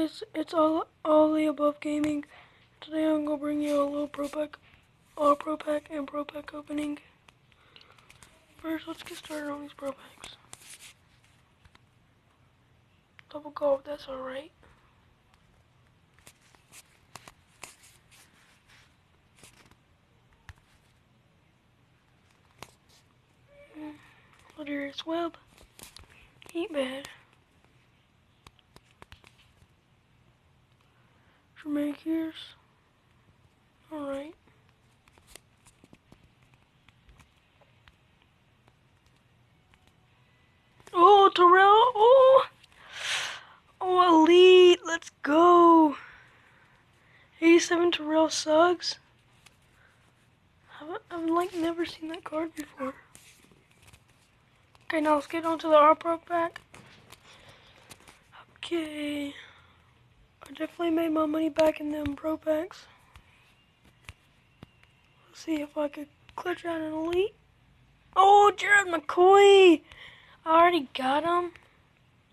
guys, it's all the above gaming. Today I'm gonna bring you a little all pro pack and pro pack opening. First, let's get started on these pro packs. Double gold, that's alright. Ladarius Webb, ain't bad. Jermaine Kears, alright. Oh, Terrell, oh, elite, let's go. 87 Terrell Suggs. I've like never seen that card before. Okay, now let's get on to the R-Pro pack. Okay. I definitely made my money back in them pro packs. Let's see if I could clutch out an elite. Oh, Jared McCoy! I already got him.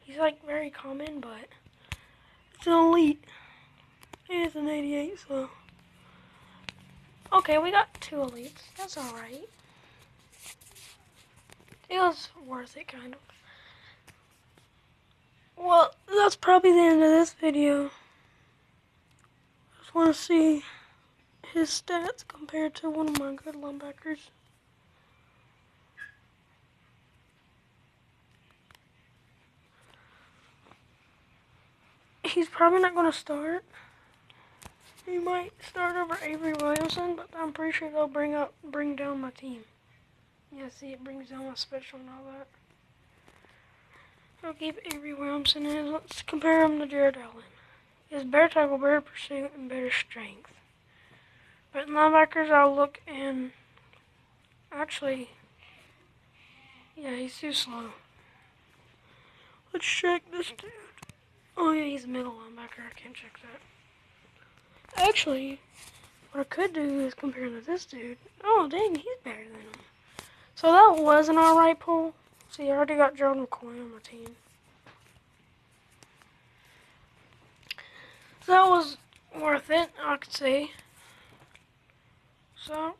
He's like very common, but it's an elite. It's an 88, so. Okay, we got 2 elites. That's alright. It was worth it, kind of. Well, that's probably the end of this video. Just want to see his stats compared to one of my good linebackers. He's probably not going to start. He might start over Avery Williamson, but I'm pretty sure they'll bring down my team. Yeah, see, it brings down my special and all that. I'll keep Avery Williamson in. Let's compare him to Jared Allen. He has better tackle, better pursuit, and better strength. But in linebackers, I'll look and actually, yeah, he's too slow. Let's check this dude. Oh yeah, he's a middle linebacker. I can't check that. Actually, what I could do is compare him to this dude. Oh dang, he's better than him. So that was an alright pull. See, I already got Jordan McCoy on my team. So that was worth it, I could say. So,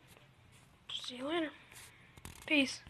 see you later. Peace.